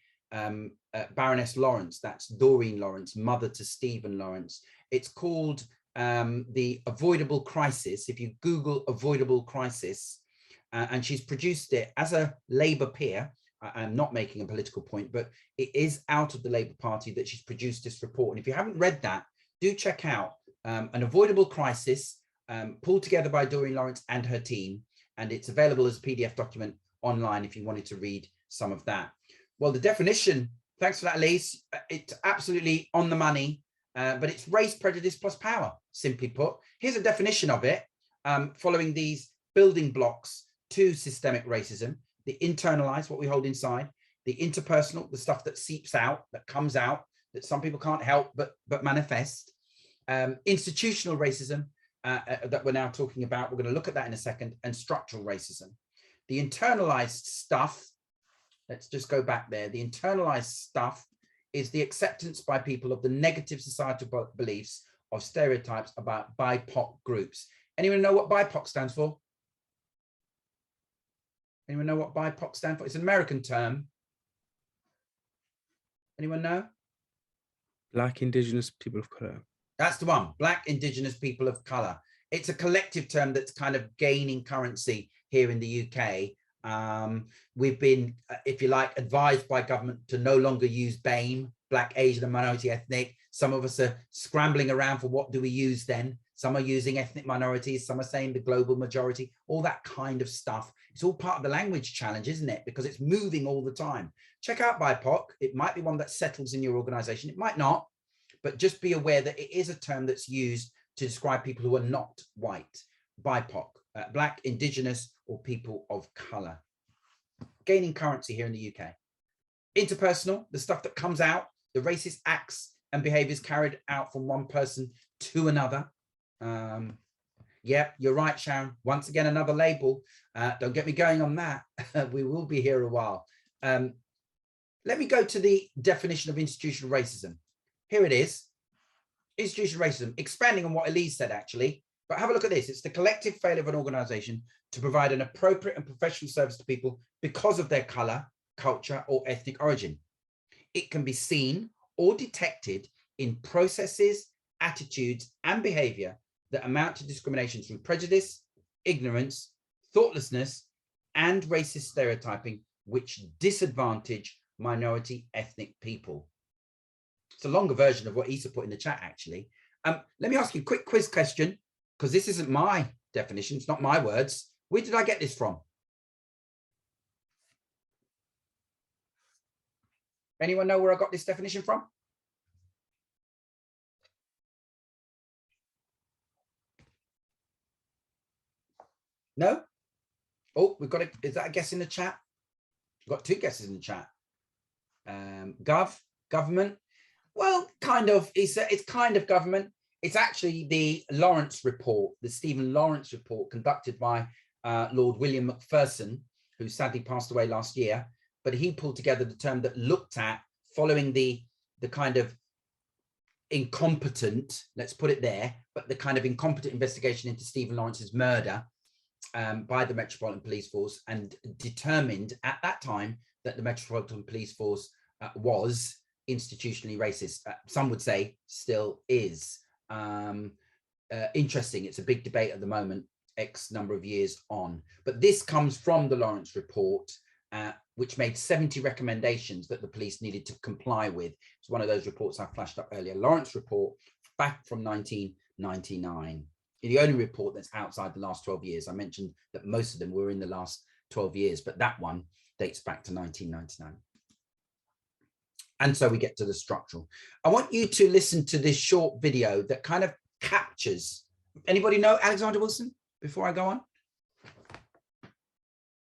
Baroness Lawrence, that's Doreen Lawrence, mother to Stephen Lawrence. It's called The Avoidable Crisis. If you Google Avoidable Crisis, and she's produced it as a Labour peer. I'm not making a political point, but it is out of the Labour Party that she's produced this report. And if you haven't read that, do check out An Avoidable Crisis, pulled together by Doreen Lawrence and her team. And it's available as a PDF document online if you wanted to read some of that. Well, the definition, thanks for that, Elise. It's absolutely on the money, but it's race, prejudice plus power, simply put. Here's a definition of it, following these building blocks to systemic racism. the internalized, what we hold inside, the interpersonal, the stuff that seeps out, that comes out, that some people can't help but manifest, institutional racism that we're now talking about. We're going to look at that in a second, and structural racism. The internalized stuff, let's just go back there. The internalized stuff is the acceptance by people of the negative societal beliefs of stereotypes about BIPOC groups. Anyone know what BIPOC stands for? Anyone know what BIPOC stands for? It's an American term. Anyone know? Black, Indigenous, people of color. That's the one. Black, Indigenous, people of color. It's a collective term that's kind of gaining currency here in the UK. We've been, if you like, advised by government to no longer use BAME, Black, Asian and minority ethnic. Some of us are scrambling around for what do we use then. Some are using ethnic minorities. Some are saying the global majority, all that kind of stuff. It's all part of the language challenge, isn't it? Because it's moving all the time. Check out BIPOC. It might be one that settles in your organization. It might not, but just be aware that it is a term that's used to describe people who are not white. BIPOC, Black, Indigenous, or people of color. Gaining currency here in the UK. Interpersonal, the stuff that comes out, the racist acts and behaviors carried out from one person to another. Yeah, you're right, Sharon. Once again, another label. Don't get me going on that. We will be here a while. Let me go to the definition of institutional racism. Here it is. Institutional racism, expanding on what Elise said, actually. But have a look at this. It's the collective failure of an organization to provide an appropriate and professional service to people because of their color, culture, or ethnic origin. It can be seen or detected in processes, attitudes, and behavior that amount to discrimination through prejudice, ignorance, thoughtlessness, and racist stereotyping, which disadvantage minority ethnic people. It's a longer version of what Issa put in the chat, actually. Let me ask you a quick quiz question, because this isn't my definition. It's not my words. Where did I get this from? Anyone know where I got this definition from? No? Oh, we've got is that a guess in the chat? We've got two guesses in the chat. Government. Well, kind of. It's kind of government. It's actually the Lawrence report, the Stephen Lawrence report conducted by Lord William Macpherson, who sadly passed away last year. But he pulled together the term that looked at following the kind of incompetent, let's put it there, but the kind of incompetent investigation into Stephen Lawrence's murder by the Metropolitan Police Force, and determined at that time that the Metropolitan Police Force was institutionally racist. Some would say still is. Interesting. It's a big debate at the moment, X number of years on. But this comes from the Lawrence report, which made 70 recommendations that the police needed to comply with. It's one of those reports I flashed up earlier. Lawrence report back from 1999. The only report that's outside the last 12 years. I mentioned that most of them were in the last 12 years, but that one dates back to 1999. And so we get to the structural. I want you to listen to this short video that kind of captures. Anybody know Alexandra Wilson before I go on?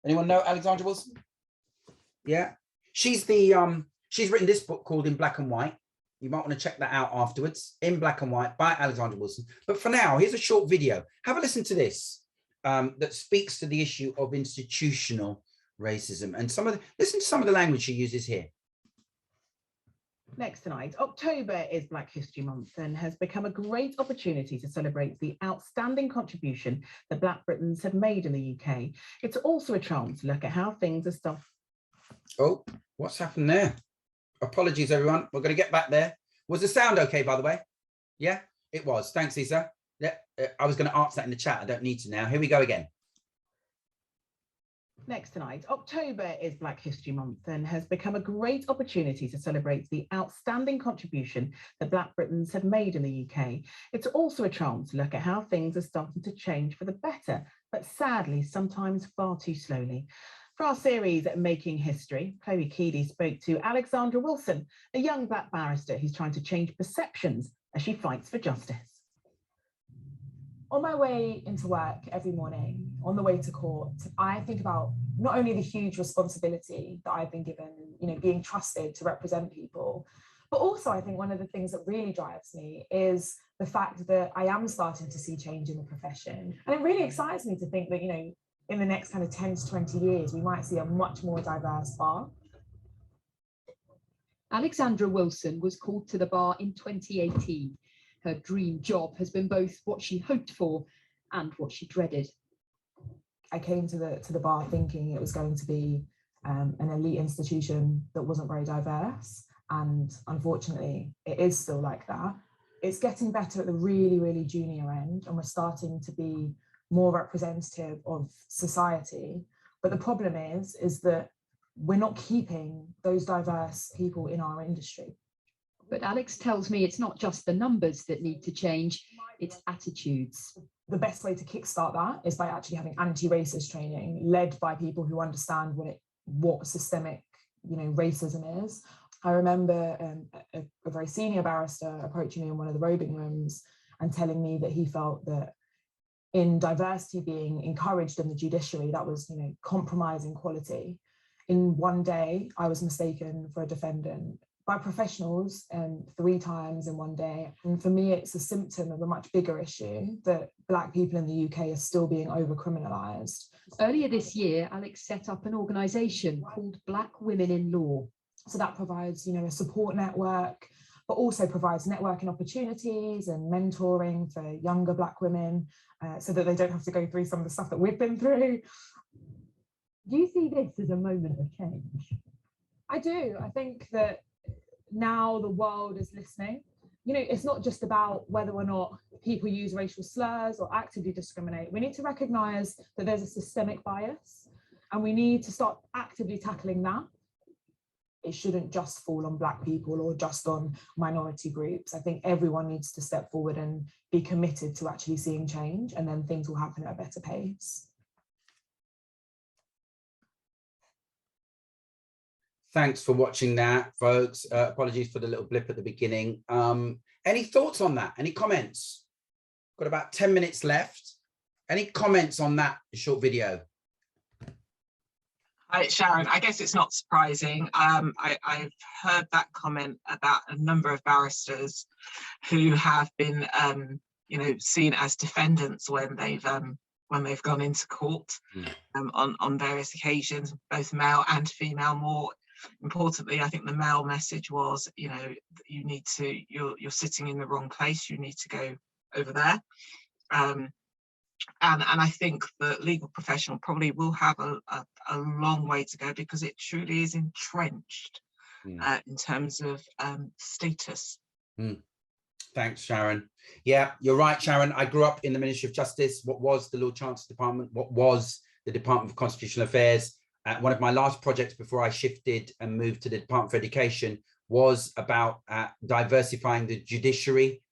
Anyone know Alexandra Wilson? Yeah, she's written this book called In Black and White. You might want to check that out afterwards. In Black and White by Alexandra Wilson. But for now, here's a short video. Have a listen to this that speaks to the issue of institutional racism, and listen to some of the language she uses here. Next tonight, October is Black History Month and has become a great opportunity to celebrate the outstanding contribution that Black Britons have made in the UK. It's also a chance to look at how things are stuffed. Oh, what's happened there? Apologies, everyone. We're going to get back there. Was the sound okay, by the way? Yeah, it was. Thanks, Issa. Yeah, I was going to answer that in the chat. I don't need to now. Here we go again. Next tonight, October is Black History Month and has become a great opportunity to celebrate the outstanding contribution that Black Britons have made in the UK. It's also a chance to look at how things are starting to change for the better, but sadly, sometimes far too slowly. For our series, Making History, Chloe Keedy spoke to Alexandra Wilson, a young Black barrister who's trying to change perceptions as she fights for justice. on my way into work every morning, on the way to court, I think about not only the huge responsibility that I've been given, you know, being trusted to represent people, but also I think one of the things that really drives me is the fact that I am starting to see change in the profession. And it really excites me to think that, you know, in the next kind of 10 to 20 years, we might see a much more diverse bar. Alexandra Wilson was called to the bar in 2018. Her dream job has been both what she hoped for and what she dreaded. I came to the bar thinking it was going to be an elite institution that wasn't very diverse. And unfortunately, it is still like that. It's getting better at the really, really junior end, and we're starting to be more representative of society. But the problem is that we're not keeping those diverse people in our industry. But Alex tells me it's not just the numbers that need to change, it's attitudes. The best way to kickstart that is by actually having anti-racist training led by people who understand what systemic, you know, racism is. I remember a very senior barrister approaching me in one of the robing rooms and telling me that he felt that in diversity being encouraged in the judiciary, that was, you know, compromising quality. In one day, I was mistaken for a defendant by professionals 3 times in one day. And for me, it's a symptom of a much bigger issue that Black people in the UK are still being over-criminalised. Earlier this year, Alex set up an organisation called Black Women in Law. So that provides, you know, a support network, but also provides networking opportunities and mentoring for younger Black women so that they don't have to go through some of the stuff that we've been through. Do you see this as a moment of change? I do. I think that now the world is listening. You know, it's not just about whether or not people use racial slurs or actively discriminate. We need to recognise that there's a systemic bias, and we need to start actively tackling that. It shouldn't just fall on Black people or just on minority groups. I think everyone needs to step forward and be committed to actually seeing change, and then things will happen at a better pace. Thanks for watching that, folks. Apologies for the little blip at the beginning. Any thoughts on that? Any comments? Got about 10 minutes left. Any comments on that short video? Hi, Sharon. I guess it's not surprising. I've heard that comment about a number of barristers who have been, you know, seen as defendants when they've gone into court on various occasions, both male and female. More importantly, I think the male message was, you know, you're sitting in the wrong place. You need to go over there. And I think the legal profession probably will have a long way to go, because it truly is entrenched in terms of status. Thanks, Sharon. Yeah, you're right, Sharon. I grew up in the Ministry of Justice, what was the Lord Chancellor's Department, what was the Department of Constitutional Affairs. One of my last projects before I shifted and moved to the Department for Education was about diversifying the judiciary.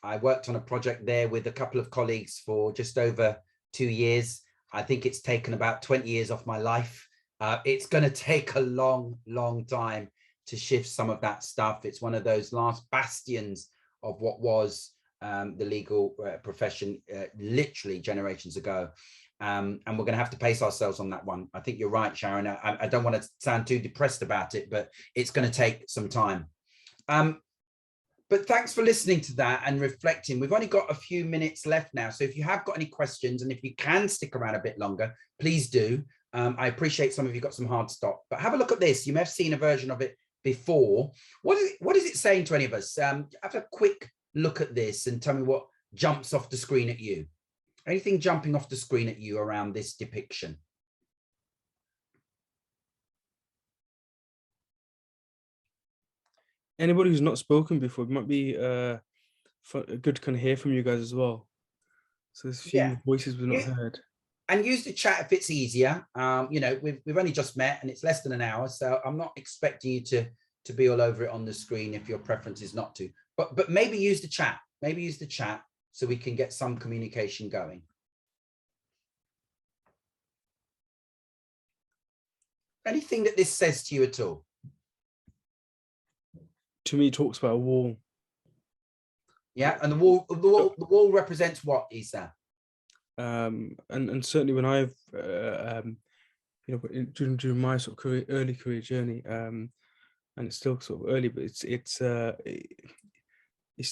I worked on a project there with a couple of colleagues for just over 2 years. I think it's taken about 20 years off my life. It's going to take a long, long time to shift some of that stuff. It's one of those last bastions of what was the legal profession literally generations ago. And we're going to have to pace ourselves on that one. I think you're right, Sharon. I don't want to sound too depressed about it, but it's going to take some time. But thanks for listening to that and reflecting. We've only got a few minutes left now. So if you have got any questions, and if you can stick around a bit longer, please do. I appreciate some of you got some hard stop, but have a look at this. You may have seen a version of it before. What is it saying to any of us? Have a quick look at this and tell me what jumps off the screen at you. Anything jumping off the screen at you around this depiction? Anybody who's not spoken before, it might be good to kind of hear from you guys as well. So there's a few voices we've not heard. And use the chat if it's easier. You know, we've only just met and it's less than an hour, so I'm not expecting you to be all over it on the screen if your preference is not to. But maybe use the chat. Maybe use the chat so we can get some communication going. Anything that this says to you at all? To me, it talks about a wall. Yeah, and the wall represents what, Isa? And certainly when I've you know, during my sort of early career journey, and it's still sort of early, but it's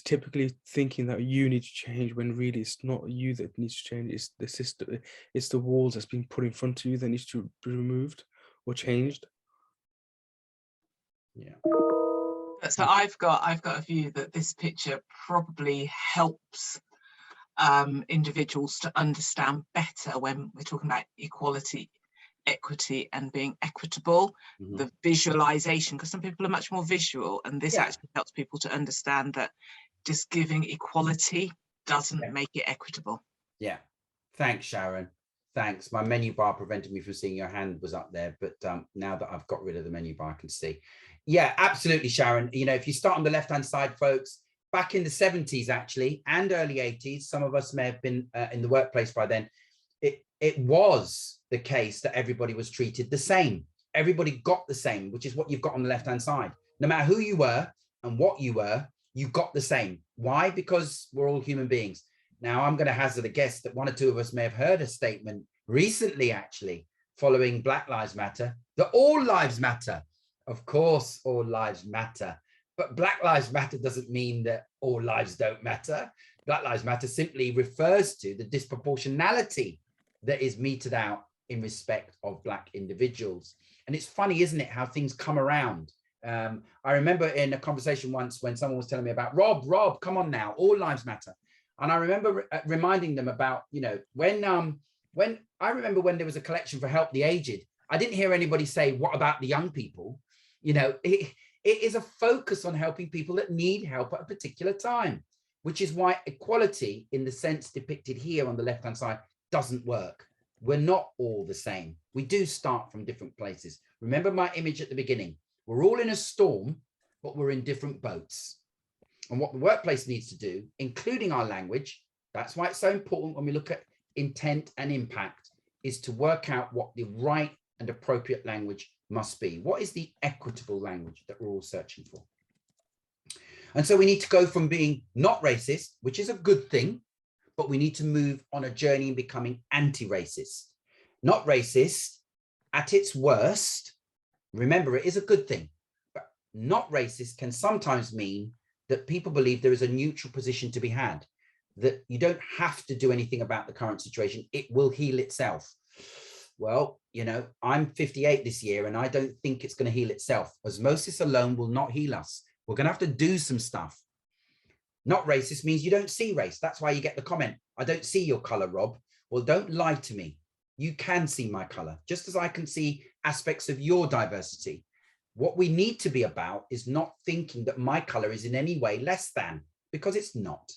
typically thinking that you need to change when really it's not you that needs to change. It's the system, it's the walls that's been put in front of you that needs to be removed or changed. Yeah. So I've got a view that this picture probably helps individuals to understand better when we're talking about equality, equity, and being equitable. The visualization, because some people are much more visual, and this actually helps people to understand that just giving equality doesn't make it equitable. Yeah, thanks, Sharon. Thanks. My menu bar prevented me from seeing your hand was up there, but now that I've got rid of the menu bar, I can see. Yeah, absolutely, Sharon. You know, if you start on the left-hand side, folks, back in the 70s, actually, and early 80s, some of us may have been in the workplace by then, it was the case that everybody was treated the same. Everybody got the same, which is what you've got on the left-hand side. No matter who you were and what you were, you got the same. Why? Because we're all human beings. Now, I'm going to hazard a guess that one or two of us may have heard a statement recently, actually, following Black Lives Matter, that all lives matter. Of course, all lives matter. But Black Lives Matter doesn't mean that all lives don't matter. Black Lives Matter simply refers to the disproportionality that is meted out in respect of Black individuals. And it's funny, isn't it, how things come around. I remember in a conversation once when someone was telling me about, Rob, come on now, all lives matter. And I remember reminding them about, you know, when there was a collection for Help the Aged, I didn't hear anybody say, what about the young people? You know, it is a focus on helping people that need help at a particular time, which is why equality in the sense depicted here on the left-hand side doesn't work. We're not all the same. We do start from different places. Remember my image at the beginning. We're all in a storm, but we're in different boats. And what the workplace needs to do, including our language, that's why it's so important when we look at intent and impact, is to work out what the right and appropriate language must be. What is the equitable language that we're all searching for? And so we need to go from being not racist, which is a good thing, but we need to move on a journey in becoming anti-racist. Not racist at its worst, remember, it is a good thing, but not racist can sometimes mean that people believe there is a neutral position to be had, that you don't have to do anything about the current situation. It will heal itself. Well, you know, I'm 58 this year, and I don't think it's going to heal itself. Osmosis alone will not heal us. We're going to have to do some stuff. Not racist means you don't see race. That's why you get the comment, I don't see your color, Rob. Well, don't lie to me. You can see my color, just as I can see aspects of your diversity. What we need to be about is not thinking that my color is in any way less than, because it's not.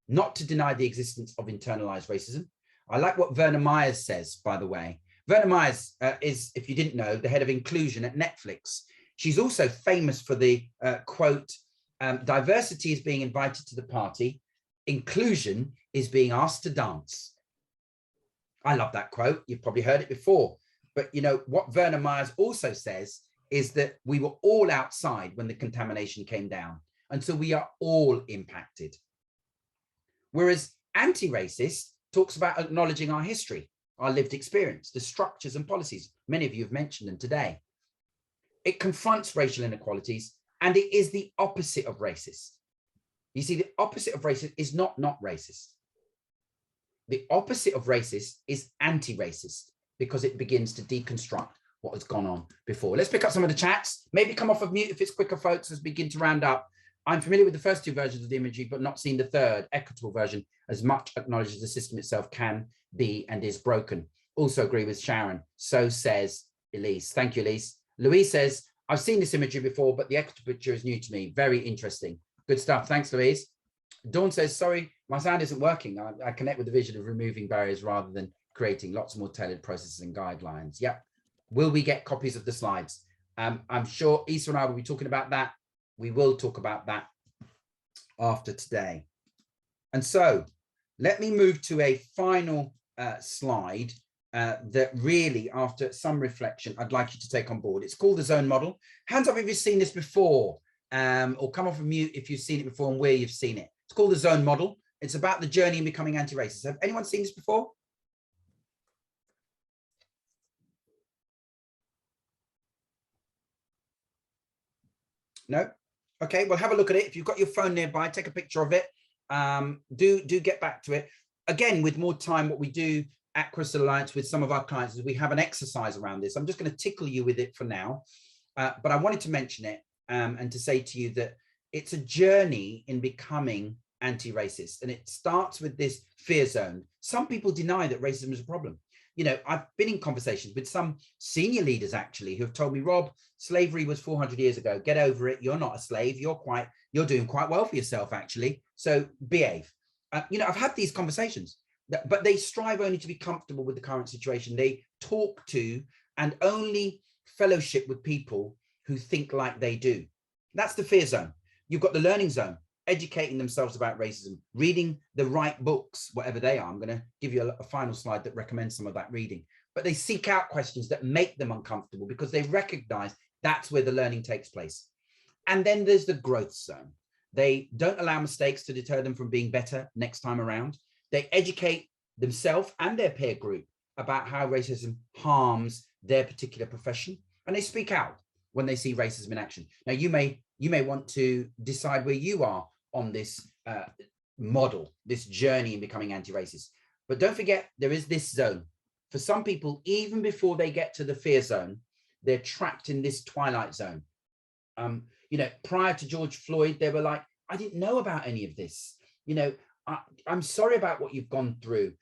Not to deny the existence of internalized racism. I like what Verna Myers says, by the way. Verna Myers is, if you didn't know, the head of inclusion at Netflix. She's also famous for the quote, diversity is being invited to the party, inclusion is being asked to dance. I love that quote. You've probably heard it before. But you know, what Verna Myers also says is that we were all outside when the contamination came down. And so we are all impacted. Whereas anti-racist talks about acknowledging our history, our lived experience, the structures and policies. Many of you have mentioned them today. It confronts racial inequalities, and it is the opposite of racist. You see, the opposite of racist is not racist. The opposite of racist is anti-racist, because it begins to deconstruct what has gone on before. Let's pick up some of the chats. Maybe come off of mute if it's quicker, folks, as we begin to round up. I'm familiar with the first two versions of the imagery, but not seen the third, equitable version, as much acknowledges the system itself can be and is broken. Also agree with Sharon. So says Elise. Thank you, Elise. Louise says, I've seen this imagery before, but the equitable picture is new to me. Very interesting. Good stuff. Thanks, Louise. Dawn says, sorry, my sound isn't working. I connect with the vision of removing barriers rather than creating lots more tailored processes and guidelines. Yep. Will we get copies of the slides? I'm sure Issa and I will be talking about that. We will talk about that after today. And so let me move to a final slide that really, after some reflection, I'd like you to take on board. It's called the zone model. Hands up if you've seen this before, or come off of mute if you've seen it before and where you've seen it. It's It's called the zone model. It's about the journey in becoming anti-racist. Have anyone seen this before? No? Okay, well, have a look at it. If you've got your phone nearby, take a picture of it. Do get back to it. Again, with more time, what we do at Crystal Alliance with some of our clients is we have an exercise around this. I'm just going to tickle you with it for now, but I wanted to mention it and to say to you that it's a journey in becoming anti-racist, and it starts with this fear zone. Some people deny that racism is a problem. You know, I've been in conversations with some senior leaders actually who have told me, Rob, slavery was 400 years ago. Get over it. You're not a slave. You're doing quite well for yourself, actually. So behave. You know, I've had these conversations, but they strive only to be comfortable with the current situation. They talk to and only fellowship with people who think like they do. That's the fear zone. You've got the learning zone, educating themselves about racism, reading the right books, whatever they are. I'm going to give you a final slide that recommends some of that reading. But they seek out questions that make them uncomfortable because they recognize that's where the learning takes place. And then there's the growth zone. They don't allow mistakes to deter them from being better next time around. They educate themselves and their peer group about how racism harms their particular profession. And they speak out when they see racism in action. Now, you may want to decide where you are on this model, this journey in becoming anti-racist. But don't forget, there is this zone. For some people, even before they get to the fear zone, they're trapped in this twilight zone. You know, prior to George Floyd, they were like, I didn't know about any of this. You know, I'm sorry about what you've gone through.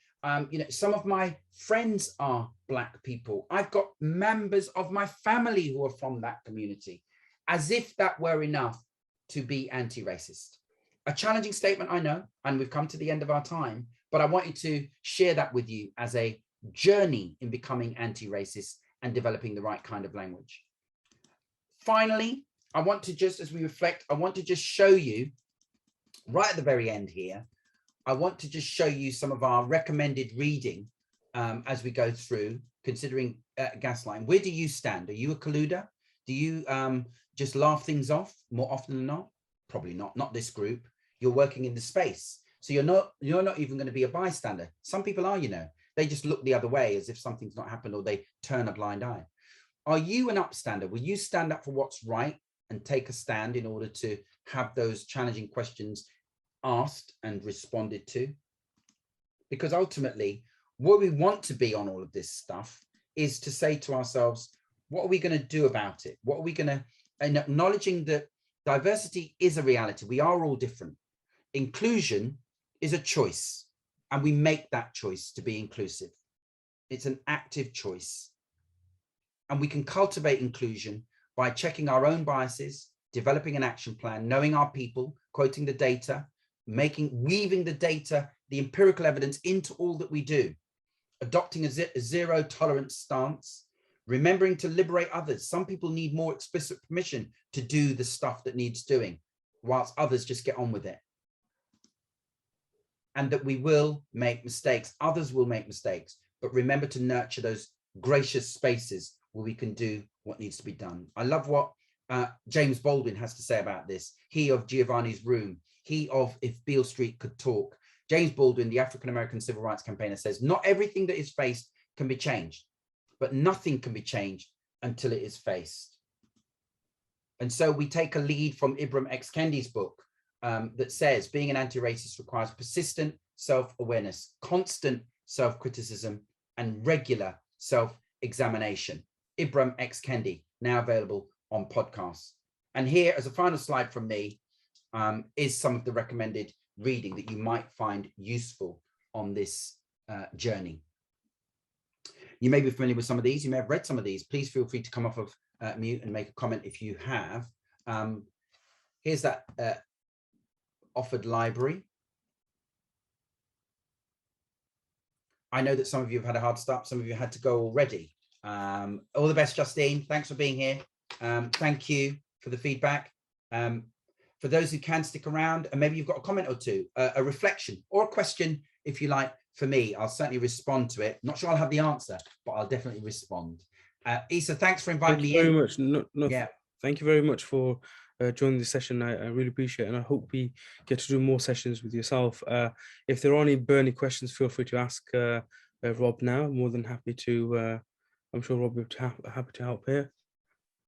You know, some of my friends are Black people. I've got members of my family who are from that community, as if that were enough to be anti-racist. A challenging statement, I know, and we've come to the end of our time, but I wanted to share that with you as a journey in becoming anti-racist and developing the right kind of language. Finally, I want to just, as we reflect, I want to just show you right at the very end here, I want to just show you some of our recommended reading as we go through, considering gaslighting. Where do you stand? Are you a colluder? Do you just laugh things off more often than not? Probably not this group. You're working in the space. So you're not even going to be a bystander. Some people are, you know, they just look the other way as if something's not happened, or they turn a blind eye. Are you an upstander? Will you stand up for what's right and take a stand in order to have those challenging questions asked and responded to? Because ultimately, what we want to be on all of this stuff is to say to ourselves, what are we going to do about it? What are we going to, and acknowledging that diversity is a reality. We are all different. Inclusion is a choice, and we make that choice to be inclusive. It's an active choice. And we can cultivate inclusion by checking our own biases, developing an action plan, knowing our people, quoting the data, weaving the data, the empirical evidence into all that we do, adopting a zero tolerance stance, remembering to liberate others. Some people need more explicit permission to do the stuff that needs doing, whilst others just get on with it. And that we will make mistakes. Others will make mistakes, but remember to nurture those gracious spaces where we can do what needs to be done. I love what James Baldwin has to say about this. He of Giovanni's Room, he of If Beale Street Could Talk. James Baldwin, the African-American civil rights campaigner, says, not everything that is faced can be changed, but nothing can be changed until it is faced. And so we take a lead from Ibram X. Kendi's book that says being an anti-racist requires persistent self-awareness, constant self-criticism, and regular self-examination. Ibram X. Kendi, now available on podcasts. And here, as a final slide from me, is some of the recommended reading that you might find useful on this journey. You may be familiar with some of these. You may have read some of these. Please feel free to come off of mute and make a comment if you have. Here's that offered library. I know that some of you have had a hard start. Some of you had to go already. All the best, Justine. Thanks for being here. Thank you for the feedback. For those who can stick around, and maybe you've got a comment or two, a reflection or a question, if you like, for me, I'll certainly respond to it. Not sure I'll have the answer, but I'll definitely respond. Isa, thanks for inviting me in. Thank you very much. Yeah. Thank you very much for joining the session. I really appreciate it, and I hope we get to do more sessions with yourself. If there are any burning questions, feel free to ask Rob now. I'm more than happy to. I'm sure Rob will be happy to help here.